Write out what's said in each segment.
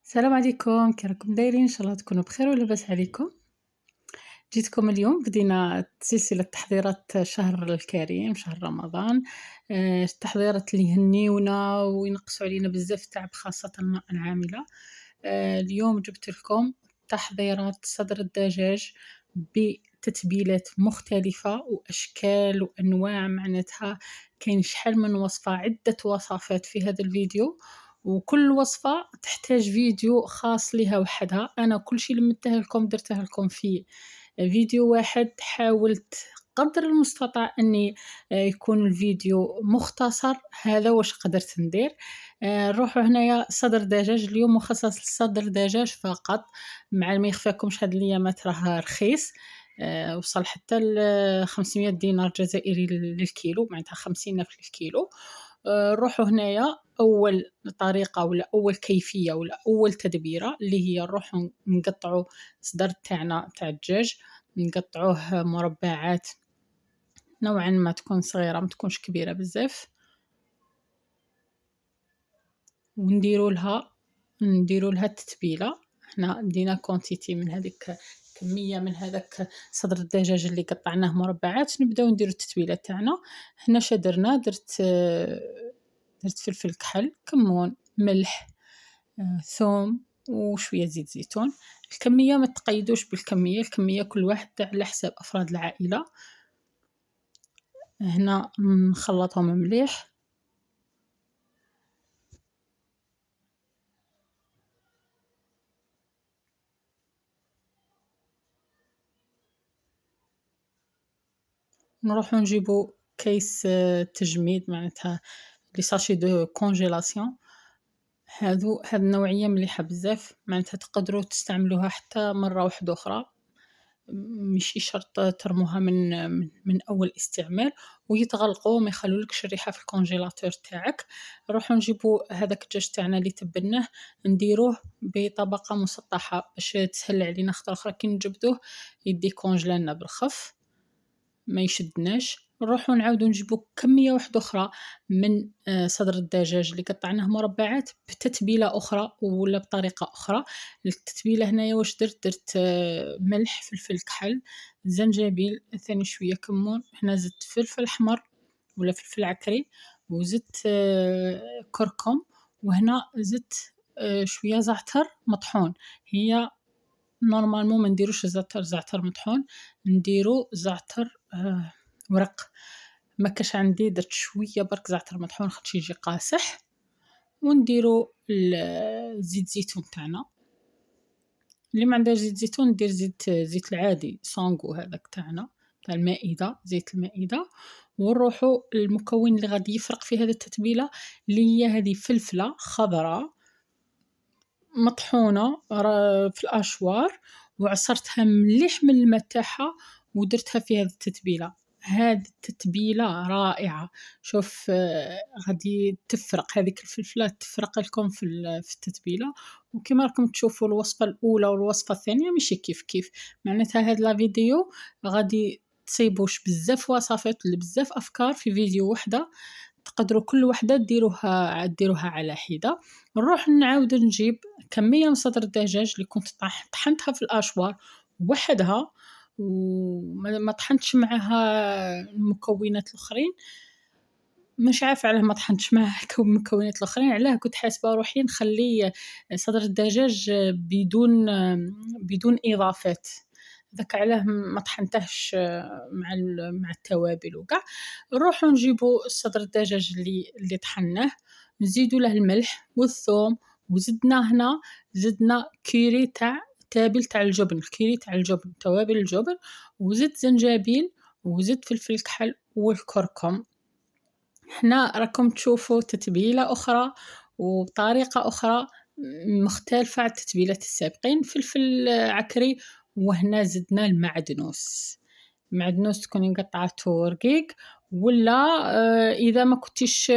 السلام عليكم، كي راكم دايرين؟ ان شاء الله تكونوا بخير ولاباس عليكم. جيتكم اليوم بدينا سلسله تحضيرات شهر الكريم، شهر رمضان. التحضيرات اللي يهنيونا وينقصوا علينا بزاف تعب، خاصه المراه العامله. اليوم جبت لكم تحضيرات صدر الدجاج بتتبيلات مختلفة وأشكال وأنواع، معناتها كاين شحال من وصفة، عدة وصفات في هذا الفيديو، وكل وصفة تحتاج فيديو خاص لها وحدها. أنا كل شيء لمتها لكم درتها لكم في فيديو واحد. حاولت قدر المستطاع أني يكون الفيديو مختصر، هذا واش قدرت ندير. نروحو هنايا صدر دجاج، اليوم مخصص لصدر دجاج فقط. مع ما يخفاكمش هاد الايامات راه رخيص، وصل حتى ل 500 دينار جزائري للكيلو، معناتها 50 في الكيلو. نروحو هنايا اول طريقه ولا اول كيفيه ولا اول تدبيره اللي هي نروحو نقطعو صدر تاعنا تاع الدجاج، نقطعوه مربعات نوعا ما تكون صغيره ما تكونش كبيره بزاف، ونديروا لها التتبيله. هنا دينا كونتيتي من هذيك، كميه من هذاك صدر الدجاج اللي قطعناه مربعات. نبداو نديروا التتبيله تاعنا. هنا شدرنا، درت فلفل كحل، كمون، ملح، ثوم، وشويه زيت زيتون. الكميه ما تقيدوش بالكميه، الكميه كل واحد على حساب افراد العائله. هنا نخلطهم مليح. نروحو نجيبو كيس تجميد، معناتها لي ساشي دو كونجيلاسيون. هاد النوعيه مليحه بزاف، معناتها تقدروا تستعملوها حتى مره واحده اخرى، ماشي شرط ترموها من اول استعمال، ويتغلقوا ما يخلولكش الريحه في الكونجيلاتور تاعك. نروحو نجيبو هذاك الدجاج تاعنا اللي تبلناه، نديروه بطبقه مسطحه باش تسهل علينا، خطره اخرى كي نجبدوه يدي كونجلنا بالخف ما يشدناش. نروحو نعاودو نجيبو كميه واحده اخرى من صدر الدجاج اللي قطعناه مربعات بتتبيله اخرى ولا بطريقه اخرى. التتبيله هنايا واش درت ملح، فلفل كحل، زنجبيل، ثاني شويه كمون. هنا زدت فلفل احمر ولا فلفل عكري، وزدت كركم، وهنا زدت شويه زعتر مطحون. هي نورمالمون ما نديروش زعتر مطحون، نديرو زعتر ورق. ما كاش عندي درت شويه برك زعتر مطحون خاطش يجي قاصح. ونديرو زيت زيتون تاعنا، اللي ما عندهاش زيت زيتون ندير زيت العادي سونغو هذاك تاعنا تاع المائده، زيت المائده. ونروحو المكون اللي غادي يفرق في هذه التتبيله، اللي هي هذه فلفله خضراء مطحونه في الاشوار، وعصرتها مليح من الماء تاعها ودرتها في هذه التتبيله. هذه التتبيله رائعه. شوف غادي تفرق هذيك الفلفلات، تفرق لكم في التتبيله. وكما راكم تشوفوا الوصفه الاولى والوصفه الثانيه ماشي كيف كيف، معناتها هذا لا فيديو غادي تصيبوش بزاف وصفات بزاف افكار في فيديو وحده، تقدروا كل وحده ديروها على حده. نروح نعاود نجيب كميه من صدر الدجاج اللي كنت طحنتها في الاشوار وحدها، وما طحنتش معها المكونات الاخرين. مش عارفه علاه ما طحنتش معها المكونات الاخرين، علاه كنت حاسبه روحي نخلي صدر الدجاج بدون اضافات، ذاك علاه ما طحنتهش مع التوابل وكاع. نروحو نجيبو صدر الدجاج اللي طحناه، نزيدو له الملح والثوم، وزدنا هنا زدنا كيري تاع تابل تاع الجبن، الكيري تاع الجبن، توابل الجبن، وزدت زنجبيل، وزدت فلفل كحل والكركم. هنا راكم تشوفوا تتبيلة أخرى وبطريقة أخرى مختلفة عن التتبيلات السابقين. فلفل عكري، وهنا زدنا المعدنوس. المعدنوس تكوني قطعته رقيق، ولا اذا ما كنتيش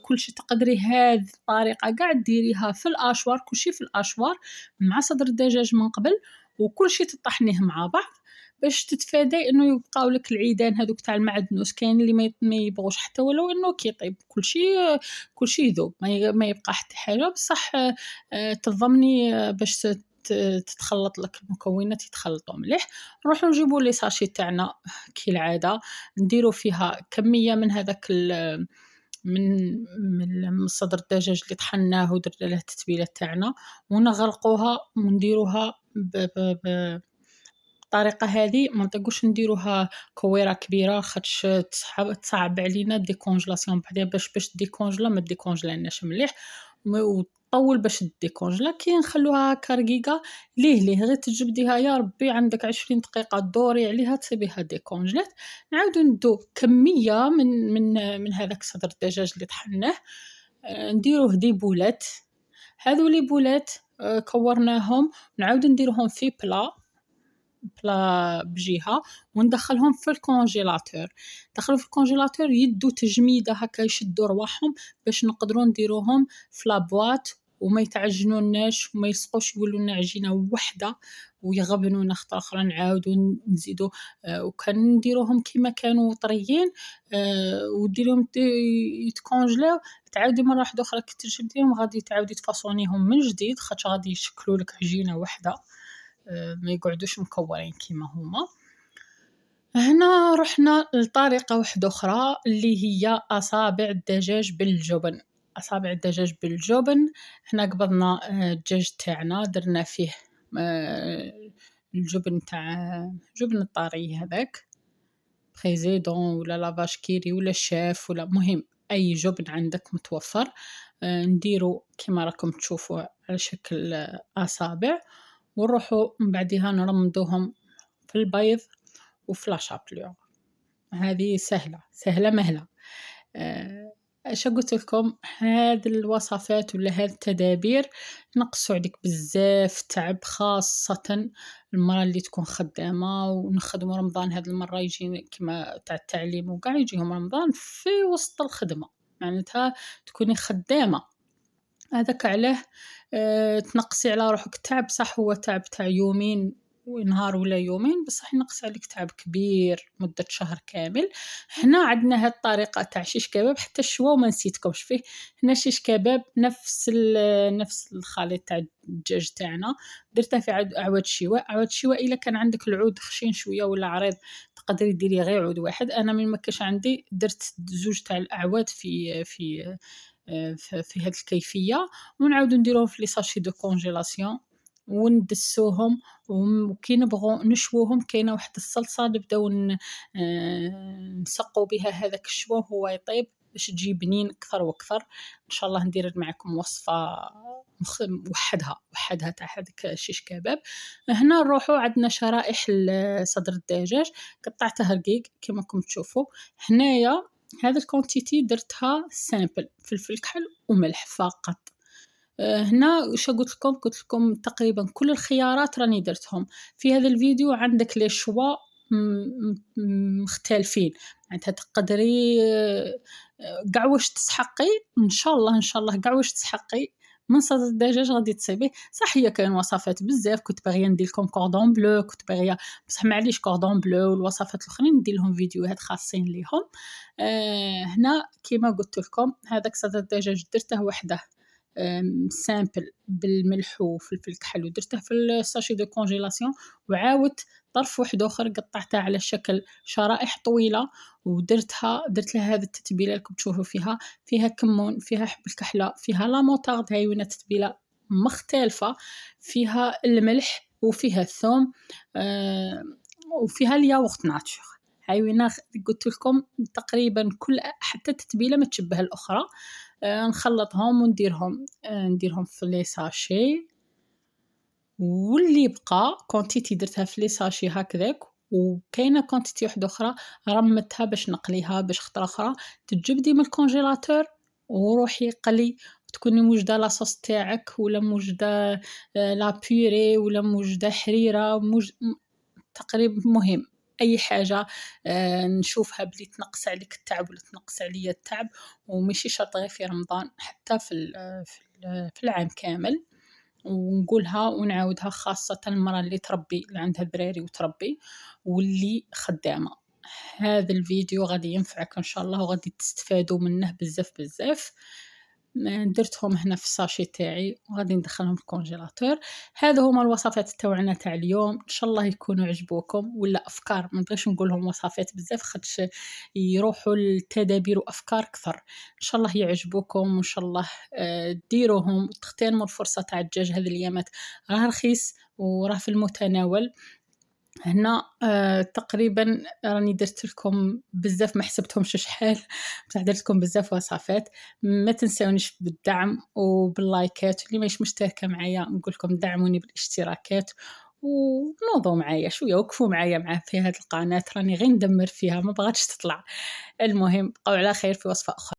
كل شيء تقدري هذه الطريقه قاعد ديريها في الاشوار، كل شيء في الاشوار مع صدر الدجاج من قبل، وكل شيء تطحنيه مع بعض باش تتفادى إنه يبقاو لك العيدان هادوك تاع المعدنوس. كاين اللي ما يبغوش حتى ولو إنه كيطيب كلشي يذوب ما يبقى حتى حاجة، بصح تضمني باش تتخلط لك المكونات يتخلطوا مليح. نروحو نجيبو لي ساشي تاعنا كالعادة، نديرو فيها كمية من هذاك من صدر الدجاج اللي طحناه ودرنا له التتبيله تاعنا، ونغلقوها ونديروها بالطريقه هذه. ما نطيقوش نديروها كويره كبيره خاطش تصعب علينا ديكونجلاسيون بعدين باش ديكونجلا ما ديكونجلاناش مليح وطول باش ديكونجلا. كي نخلوها هكا رقيقه ليه غير تجبديها يا ربي عندك 20 دقيقه دوري عليها تصيبيها ديكونجلات. نعاودو ندو كميه من هذاك صدر الدجاج اللي طحناه، نديروه دي بولات. هذو لي بولات كورناهم نعاودو نديروهم في بلا بجهة وندخلهم في الكونجيلاتور. ندخلهم في الكونجيلاتور يدو تجميدة هكا يشدو رواحهم باش نقدروا نديروهم في لابواط وما يتعجنوناش وما يلصقوش يولوا لنا عجينه وحده ويغبنونا خطره اخرى نعاودوا نزيدوا. وكان نديروهم كما كانوا طريين وديرهم يتكونجلاو تعاودي مره واحده اخرى كي تجبديهم غادي تعاودي تفاصونيهم من جديد خاطر غادي يشكلوا لك عجينه وحده ما يقعدوش مكورين كيما هما. هنا رحنا لطريقة واحدة أخرى اللي هي أصابع الدجاج بالجبن. أصابع الدجاج بالجبن، هنا قبضنا الدجاج تاعنا درنا فيه الجبن تاع جبن الطاري هذاك بريزيدون ولا لافاش كيري ولا الشاف ولا مهم أي جبن عندك متوفر. نديرو كما راكم تشوفوا على شكل أصابع ونروحوا من بعدها نرمدوهم في البيض وفي لاشابلور. هذه سهلة مهلة. اش قلت لكم هاد الوصفات ولا هاد التدابير نقصوا عليك بزاف تعب خاصة المرة اللي تكون خدامة ونخدموا رمضان. هاد المرة يجي كما تاع التعليم وقاع يجيهم رمضان في وسط الخدمة معناتها تكوني خدامة. هذاك علاه تنقصي على روحك تعب. صح هو تعب تاع يومين ونهار ولا يومين بصح ينقص عليك تعب كبير مدة شهر كامل. هنا عندنا هاد الطريقة تاع شيش كباب حتى الشوا وما نسيتكمش فيه. هنا شيش كباب نفس الخليط تاع الدجاج تاعنا درته في عود شواء. إلا كان عندك العود خشين شوية ولا عريض تقدري ديري غير عود واحد. أنا من مكاش عندي درت زوج تاع الأعواد في هذه الكيفية ونعاودو نديروهم في لي ساشي دو كونجيلاسيون وندسوهم. وكي نبغوا نشووهم كاينه واحد الصلصه نبداو نسقوا بها هذاك الشوا وهو يطيب باش تجي بنين اكثر واكثر. ان شاء الله ندير معكم وصفه وحدها تاع هذاك الشيش كباب. هنا نروحوا عندنا شرائح صدر الدجاج قطعتها رقيق كما راكم تشوفوا. هنايا هذا الكونتيتي درتها سامبل فلفل كحل وملح فقط. هنا وش قلت لكم تقريبا كل الخيارات راني درتهم في هذا الفيديو. عندك لي شوا مختلفين معناتها تقدري قاع واش تسحقي ان شاء الله قاع واش تسحقي من صدر الدجاج غادي تصيبيه. صح هي كاين وصفات بزاف كنت باغيه ندير لكم كوردون بلو كنت باغيه بصح معليش كوردون بلو والوصفات الاخرين ندير لهم فيديوهات خاصين ليهم. هنا كما قلت لكم هذاك صدر الدجاج درته وحده سامبل بالملح وفلفل الكحل ودرته في الساشي دو كونجيلاسيون وعاودت طرف واحد اخر قطعتها على شكل شرائح طويله درت لها هذه التتبيله اللي راكم تشوفوا فيها كمون فيها حب الكحله فيها لا موطارد هاي وين تتبيله مختلفه فيها الملح وفيها الثوم وفيها الياغورت ناتشور. هاي وين قلت لكم تقريبا كل حتى التتبيله ما تشبه الاخرى. نخلطهم ونديرهم في لي ساشي واللي بقى كونتيتي درتها في لي ساشي هكذاك. وكاينه كونتيتي واحده اخرى رمتها باش نقليها باش خطره اخرى تجبدي من الكونجيلاتور وروحي قلي تكوني موجده لاصوص تاعك ولا موجده لا بيوري ولا موجده حريره تقريبا مهم اي حاجه نشوفها بلي تنقص عليك التعب ولا تنقص عليا التعب وماشي شرط غير في رمضان حتى في العام كامل. ونقولها ونعاودها، خاصة المرأة اللي تربي، اللي عندها دراري وتربي واللي خدامة. هذا الفيديو غادي ينفعك إن شاء الله، وغادي تستفادوا منه بزاف بزاف. درتهم هنا في الساشي تاعي وغادي ندخلهم في الكونجيلاتور. هذا هما الوصفات تاعنا تاع اليوم، ان شاء الله يكونوا عجبوكم، ولا افكار، ما نبغيش نقول لهم وصفات بزاف خاطش يروحوا للتدابير وافكار اكثر. ان شاء الله يعجبوكم، وان شاء الله ديروهم وتغتنموا الفرصه تاع الدجاج هذه الايامات، راه رخيص وراه في المتناول. هنا تقريبا راني درت لكم بزاف، ما حسبتهمش شحال بصح درت لكم بزاف وصفات. ما تنسونيش بالدعم وباللايكات، اللي ماهيش مشتركه معايا نقول لكم دعموني بالاشتراكات، ونوضوا معايا شويه، وقفوا معايا في هذه القناه، راني غير ندمر فيها ما بغاتش تطلع. المهم بقوا على خير في وصفه اخرى.